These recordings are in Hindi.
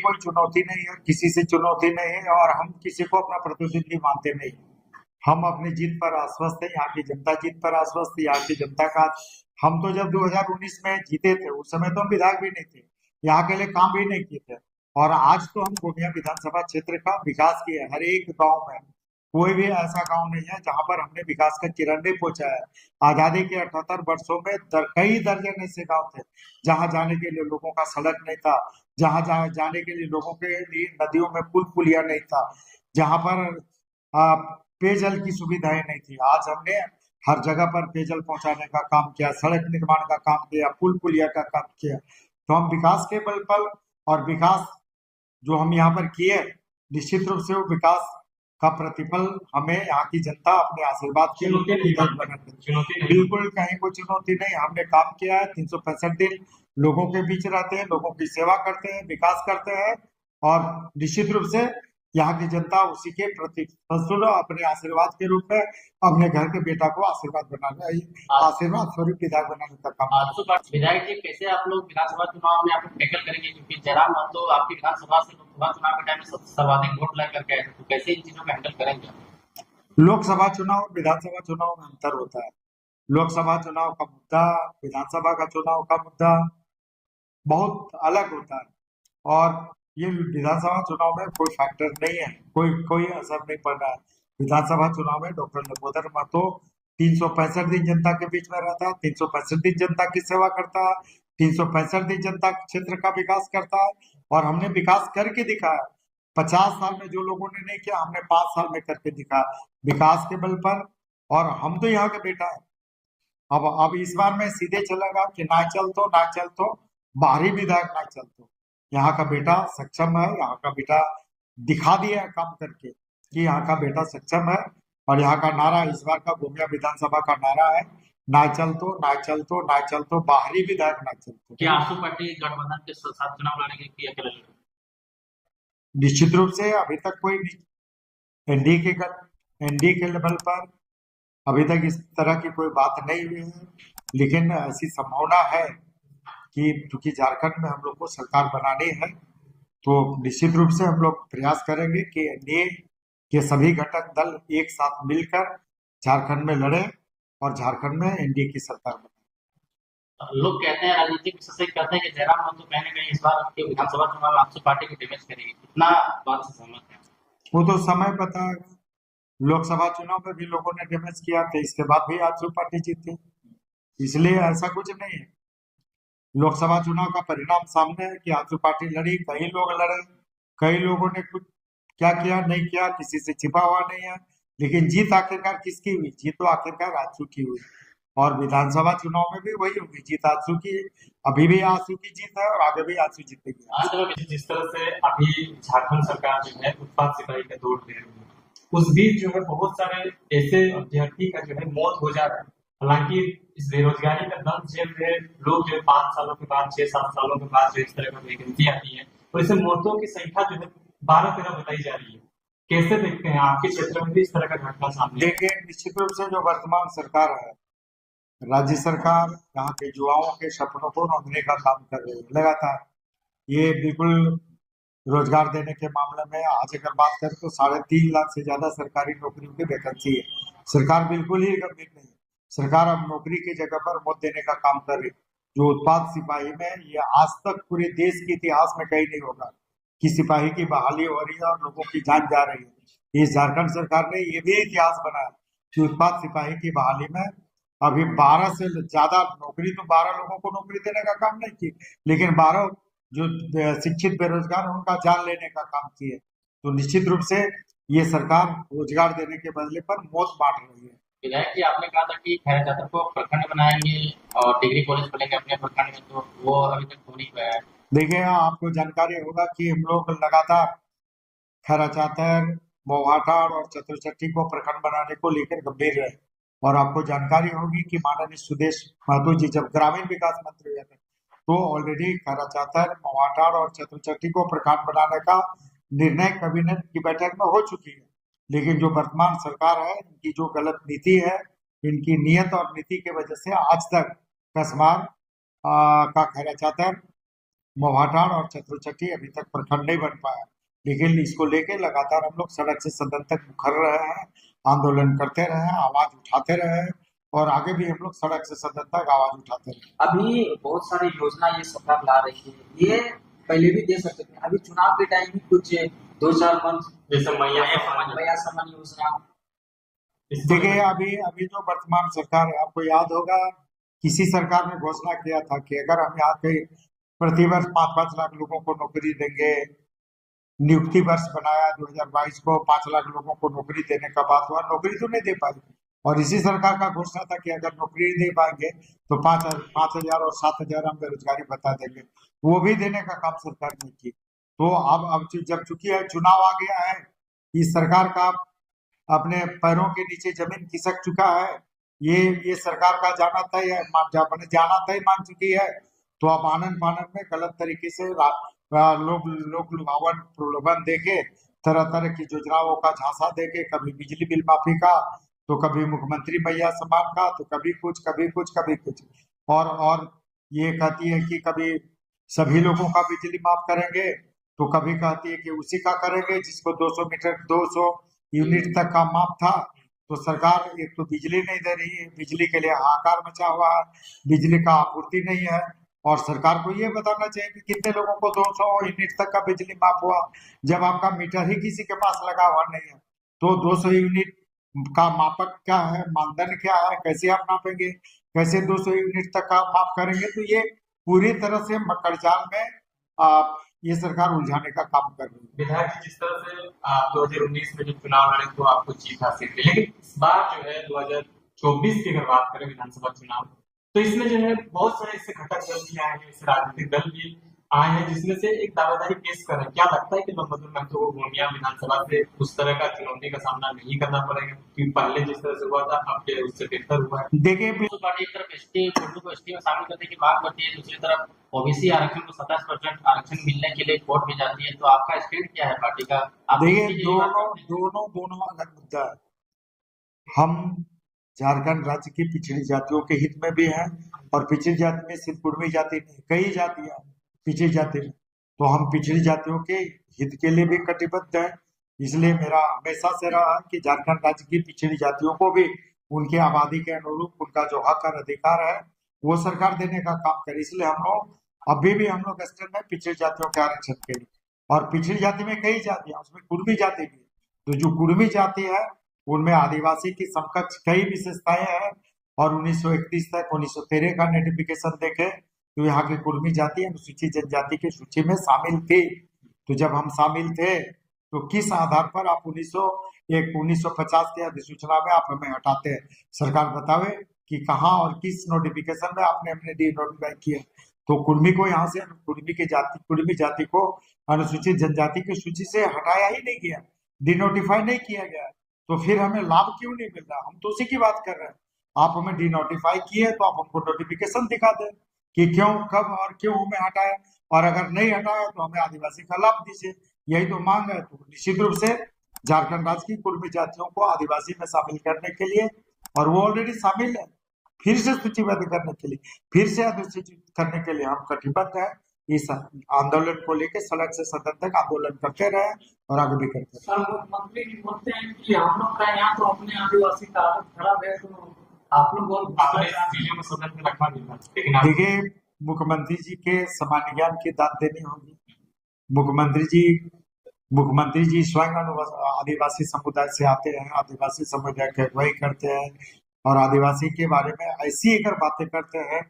कोई चुनौती नहीं है, किसी से चुनौती नहीं है, और हम किसी को अपना प्रतिद्वंदी मानते नहीं। हम अपनी जीत पर आश्वस्त है, यहाँ की जनता जीत पर आश्वस्त है, यहाँ की जनता का। हम तो जब 2019 में जीते थे, उस समय तो हम विधायक भी नहीं थे, यहाँ के लिए काम भी नहीं किए थे, और आज तो हम गोमिया विधानसभा क्षेत्र का विकास किया है। हर एक गांव में, कोई भी ऐसा गांव नहीं है जहां पर हमने विकास का चिरंडी पहुंचाया है। आजादी के 78 वर्षों में कई दर्जन ऐसे गांव थे जहां जाने के लिए लोगों का सड़क नहीं था, जहां जहां जाने के लिए लोगों के लिए नदियों में पुल पुलिया नहीं था, जहां पर पेयजल की सुविधाएं नहीं थी। आज हमने हर जगह पर पेयजल पहुंचाने का काम किया, सड़क निर्माण का काम किया, पुल पुलिया का काम किया। तो हम विकास के बल पर, और विकास जो हम यहाँ पर किए, निश्चित रूप से वो विकास का प्रतिफल हमें यहाँ की जनता अपने आशीर्वाद के रूप में बिल्कुल कहीं कोई चुनौती नहीं। हमने काम किया है, 365 दिन लोगों के बीच रहते हैं, लोगों की सेवा करते हैं, विकास करते हैं, और निश्चित रूप से यहाँ की जनता उसी के प्रति अपने आशीर्वाद के रूप में अपने घर के बेटा को आशीर्वाद बनाने, आशीर्वाद स्वरूप विधायक बनाने का काम। विधायक जी, कैसे आप लोग विधानसभा चुनाव में आप टैकल करेंगे, क्योंकि जयराम महतो आपकी विधानसभा से लोकसभा चुनाव के टाइम में सर्वाधिक वोट लेकर के आए थे, तो कैसे इन चीजों को हैंडल करेंगे? लोकसभा चुनाव विधानसभा चुनाव में अंतर होता है। लोकसभा चुनाव का मुद्दा, विधानसभा का चुनाव का मुद्दा बहुत अलग होता है, और ये विधानसभा चुनाव में कोई फैक्टर नहीं है, कोई असर नहीं पड़ रहा है। विधानसभा चुनाव में डॉक्टर लंबोदर महतो 365 दिन जनता के बीच में रहता है, 365 दिन जनता की सेवा करता है, 365 दिन जनता क्षेत्र का विकास करता है, और हमने विकास करके दिखाया। 50 साल में जो लोगों ने नहीं किया, हमने 5 साल में करके दिखाया, विकास के बल पर। और हम तो यहाँ के बेटा है। अब इस बार में सीधे चलेगा कि ना चल तो बाहरी विधायक ना चल तो, यहाँ का बेटा सक्षम है, यहाँ का बेटा दिखा दिया है काम करके कि यहाँ का बेटा सक्षम है। और यहाँ का नारा इस बार का गोमिया विधानसभा का नारा है, ना चल तो बाहरी विधायक ना चल तो। क्या आशु पार्टी गठबंधन के साथ चुनाव लड़ेंगे कि अकेले लड़ेंगे? निश्चित रूप से अभी तक कोई एनडीए के लेवल पर अभी तक इस तरह की कोई बात नहीं हुई है, लेकिन ऐसी संभावना है कि क्योंकि झारखंड में हम लोग को सरकार बनानी है, तो निश्चित रूप से हम लोग प्रयास करेंगे कि एनडीए के सभी घटक दल एक साथ मिलकर झारखंड में लड़े और झारखंड में एनडीए की सरकार बने। लोग कहते हैं, राजनीतिक विशेषज्ञ कहते हैं कि जयराम महतो कहीं ना कहीं इस बार के विधानसभा चुनाव में आपसे पार्टी को डैमेज करेगी, कितना बात से सहमत है? वो तो समय बताएगा। लोकसभा चुनाव में भी लोगों ने डैमेज किया था, इसके बाद भी आजसू पार्टी जीती, इसलिए ऐसा कुछ नहीं है। लोकसभा चुनाव का परिणाम सामने है कि आजसू पार्टी लड़ी, कई लोग लड़े, कई लोगों ने कुछ क्या किया नहीं किया, किसी से छिपा हुआ नहीं है, लेकिन जीत आखिरकार किसकी हुई? जीत तो आखिरकार आजसू की हुई, और विधानसभा चुनाव में भी वही होगी, जीत आजसू की। अभी भी आजसू की जीत है और आगे भी आजसू जीतेगी। जिस तरह से अभी झारखंड सरकार जो है उत्पाद सिपाही का दौर ले रही है, उस बीच जो है बहुत सारे ऐसे अभ्यर्थी का जो है मौत हो जा रहा है। हालांकि इस बेरोजगारी का दंड झेल रहे लोग जो 5 सालों के बाद, 6-7 सालों के बाद जो इस तरह का वैकेंसी आती है, और इसे मौतों की संख्या जो है 12-13 बताई जा रही है। कैसे देखते हैं आपके क्षेत्र में भी इस तरह का घटना सामने? देखिए, निश्चित रूप से जो वर्तमान सरकार है, राज्य सरकार यहाँ के युवाओं के सपनों को रोकने का काम कर रही है लगातार। ये बिल्कुल रोजगार देने के मामले में आज अगर बात करें तो 3.5 लाख से ज्यादा सरकारी नौकरियों की वैकेंसी है। सरकार बिल्कुल ही गंभीर नहीं है। सरकार अब नौकरी की जगह पर मौत देने का काम कर रही है। जो उत्पाद सिपाही में, ये आज तक पूरे देश के इतिहास में कहीं नहीं होगा कि सिपाही की बहाली हो रही है और लोगों की जान जा रही है। इस झारखंड सरकार ने ये भी इतिहास बनाया कि उत्पाद सिपाही की बहाली में अभी 12 से ज्यादा नौकरी, तो 12 लोगों को नौकरी देने का काम नहीं की, लेकिन 12 जो शिक्षित बेरोजगार है उनका जान लेने का काम किए। तो निश्चित रूप से ये सरकार रोजगार देने के बदले पर मौत बांट रही है। विधायक जी, आपने कहा था कि खैरा चातर को प्रखंड बनाएंगे और डिग्री कॉलेज खोलेंगे अपने प्रखंड में, तो वो अभी तक हो नहीं पाया है। देखिए, आपको जानकारी होगा कि हम लोग लगातार खैरा चातर, मोहाटाड़ और चतुर्चट्टी को प्रखंड बनाने को लेकर गंभीर रहे, और आपको जानकारी होगी कि माननीय सुदेश महतो जी जब ग्रामीण विकास मंत्री हुए थे, तो ऑलरेडी खैरा चातर, मोहाटाड़ और चतुर्चट्टी को प्रखंड बनाने का निर्णय कैबिनेट की बैठक में हो चुकी है। लेकिन जो वर्तमान सरकार है, इनकी जो गलत नीति है, इनकी नियत और नीति की वजह से आज तक कसमार का खैरा चातर, मोहाटाड़ और चतुर्चट्टी अभी तक प्रखंड नहीं बन पाया, लेकिन इसको लेके लगातार हम लोग सड़क से सदन तक मुखर रहे हैं, आंदोलन करते रहे हैं, आवाज उठाते रहे हैं और आगे भी हम लोग सड़क से सदन तक आवाज उठाते रहे। अभी बहुत सारी योजना ये सरकार ला रही है, ये पहले भी दे सकते थे, अभी चुनाव के टाइम भी कुछ 2-4 मंथ जैसे मैया मैया सम्मान योजना। देखिए अभी अभी जो वर्तमान सरकार है, आपको याद होगा किसी सरकार ने घोषणा किया था कि अगर हम यहाँ के प्रतिवर्ष 5-5 लाख लोगों को नौकरी देंगे, नियुक्ति वर्ष बनाया 2022 को, 5 लाख लोगों को नौकरी देने का बात हुआ, नौकरी तो नहीं दे पाई। और इसी सरकार का घोषणा था कि अगर नौकरी नहीं दे पाएंगे तो 5,000 और 7,000 हम बेरोजगारी बता देंगे, वो भी देने का काम सरकार ने की। तो अब जब चूंकि चुनाव आ गया है, इस सरकार का अपने पैरों के नीचे जमीन खिसक चुका है, ये सरकार का जाना तय है, जाना तय मान चुकी है। तो अब आनन फानन में गलत तरीके से लोग लुभावन प्रलोभन देके तरह तरह की योजनाओं का झांसा देके, कभी बिजली बिल माफी का, तो कभी मुख्यमंत्री मैया सम्मान का, तो कभी कुछ कभी कुछ कभी कुछ, और ये कहती है कि कभी सभी लोगों का बिजली माफ करेंगे, तो कभी कहती है कि उसी का करेंगे जिसको 200 यूनिट तक का माफ था। तो सरकार एक तो बिजली नहीं दे रही है, बिजली के लिए हाहाकार मचा हुआ है, बिजली का आपूर्ति नहीं है, और सरकार को ये बताना चाहिए कि कितने लोगों को 200 यूनिट तक का बिजली माफ हुआ, जब आपका मीटर ही किसी के पास लगा हुआ नहीं है। तो 200 यूनिट का मापक क्या है, मानदंड क्या है, कैसे आप नापेंगे, कैसे 200 यूनिट तक का माफ करेंगे? तो ये पूरी तरह से मकड़जाल में ये सरकार उलझाने का काम कर रही है। विधायक जी, जिस तरह से 2019 में जब चुनाव लड़े तो आपको जीत हासिल थी, लेकिन इस बार जो है 2024 की अगर बात करें विधानसभा चुनाव, तो इसमें जो है बहुत सारे इससे घटक दल भी आए हैं, इससे राजनीतिक दल भी आए हैं, जिसमें से एक दावेदारी पेश कर रहे हैं। क्या लगता है कि मधुर महतो को गोंदिया विधानसभा से उस तरह का चुनौती का सामना नहीं करना पड़ेगा, क्योंकि पहले जिस तरह से हुआ था अब उससे बेहतर हुआ है? देखिए पार्टी एक तरफ एसटी उर्दू को एसटी में शामिल करने की मांग करती है, दूसरी तरफ ओबीसी आरक्षण को 27% आरक्षण मिलने के लिए कोर्ट में जाती है, तो आपका स्टैंड क्या है पार्टी का? आप देखिए दोनों अलग मुद्दा है। हम झारखंड राज्य की पिछड़ी जातियों के हित में भी हैं, और पिछड़ी जाति में सिर्फ कुर्मी जाति नहीं, कई जातियां पिछड़ी जाति में, तो हम पिछड़ी जातियों के हित के लिए भी कटिबद्ध हैं। इसलिए मेरा हमेशा से रहा है कि झारखंड राज्य की पिछड़ी जातियों को भी उनकी आबादी के अनुरूप उनका जो हक और अधिकार है वो सरकार देने का काम करे। इसलिए हम लोग अभी भी हम लोग स्टैंड में पिछड़ी जातियों के आरक्षण के लिए। और पिछड़ी जाति में कई जातियां, उसमें कुर्मी जाति भी, तो जो कुर्मी जाति है उनमें आदिवासी की समकक्ष कई विशेषताएं हैं। और 1931 तक 1913 का नोटिफिकेशन देखे तो यहाँ की कुर्मी जाति अनुसूचित जनजाति की सूची में शामिल थी। तो जब हम शामिल थे तो किस आधार पर आप 1950 की अधिसूचना में आप हमें हटाते हैं? सरकार बतावे कि कहाँ और किस नोटिफिकेशन में आपने हमने डी नोटिफाई किया। तो कुर्मी को यहाँ से कुर्मी जाति को अनुसूचित जनजाति की सूची से हटाया ही नहीं गया, डिनोटिफाई नहीं किया गया, तो फिर हमें लाभ क्यों नहीं मिल रहा? हम तो उसी की बात कर रहे हैं। आप हमें डिनोटिफाई किए तो आप हमको नोटिफिकेशन दिखा दें कि क्यों, कब और क्यों हमें हटाया, और अगर नहीं हटाया तो हमें आदिवासी का लाभ दीजिए, यही तो मांग है। तो निश्चित रूप से झारखंड राज्य की कुर्मी जातियों को आदिवासी में शामिल करने के लिए, और वो ऑलरेडी शामिल है, फिर से सूचीबद्ध करने के लिए, फिर से अधिसूचित करने के लिए हम कटिबद्ध है। इस आंदोलन को लेकर सड़क से सदन तक आंदोलन करते रहे और आगे भी करते रहे। मुख्यमंत्री जी बोलते हैं कि हम लोग का यहाँ तो अपने आदिवासी का हालत खराब है, तो आप लोग आपने चीजों को सदन में रखा नहीं था, लेकिन आप देखिए मुख्यमंत्री जी के सामान्य ज्ञान की दाद देनी होगी। मुख्यमंत्री जी स्वयं आदिवासी समुदाय से आते हैं, आदिवासी समुदाय की अगुवाई करते हैं, और आदिवासी के बारे में ऐसी अगर बातें करते हैं,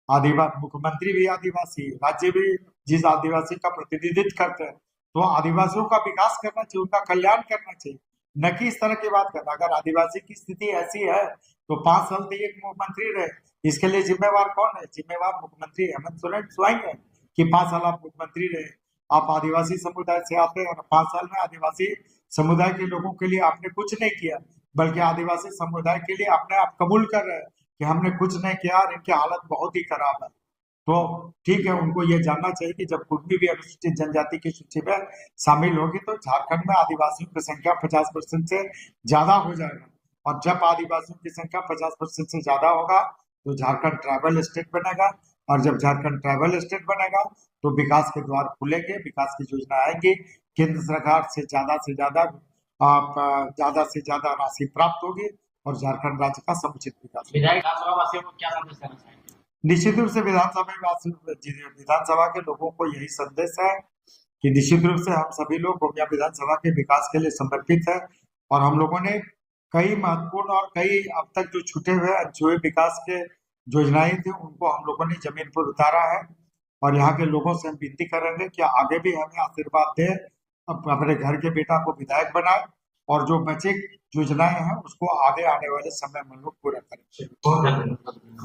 मुख्यमंत्री भी आदिवासी, राज्य भी जिस आदिवासी का प्रतिनिधित्व करते हैं, तो आदिवासियों का विकास करना चाहिए, उनका कल्याण करना चाहिए, न कि इस तरह की बात करना। अगर आदिवासी की स्थिति ऐसी है तो 5 साल तक एक मुख्यमंत्री रहे, इसके लिए जिम्मेवार कौन है? जिम्मेवार मुख्यमंत्री हेमंत सोरेन स्वयं है कि 5 साल आप मुख्यमंत्री रहे, आप आदिवासी समुदाय से आते हैं, और 5 साल में आदिवासी समुदाय के लोगों के लिए आपने कुछ नहीं किया, बल्कि आदिवासी समुदाय के लिए अपने आप कबूल कर रहे हैं कि हमने कुछ नहीं किया और इनकी हालत बहुत ही खराब है। तो ठीक है, उनको ये जानना चाहिए कि जब कुर्मी भी अनुसूचित जनजाति की सूची में शामिल होगी तो झारखंड में आदिवासियों की संख्या 50% से ज्यादा हो जाएगा, और जब आदिवासियों की संख्या 50% से ज्यादा होगा तो झारखंड ट्राइबल स्टेट बनेगा, और जब झारखंड ट्राइबल स्टेट बनेगा तो विकास के द्वार खुलेंगे, विकास की योजना आएंगी, केंद्र सरकार से ज्यादा से ज्यादा राशि प्राप्त होगी और झारखंड राज्य का समुचित विकास होगा। विधायक विधानसभा वासियों को क्या संदेश देना चाहेंगे? निश्चित रूप से विधानसभा के लोगों को यही संदेश है कि निश्चित रूप से हम सभी लोग गोमिया विधानसभा के विकास के लिए समर्पित है और हम लोगों ने कई महत्वपूर्ण और कई अब तक जो छूटे हुए अनछुए विकास के योजनाएं थी उनको हम लोगों ने जमीन पर उतारा है और यहाँ के लोगों से हम विनती करेंगे कि आगे भी हमें आशीर्वाद दे, अपने घर के बेटा को विधायक बनाए और जो बचे योजनाएं हैं उसको आगे आने वाले समय में लोग पूरा करें। बहुत धन्यवाद।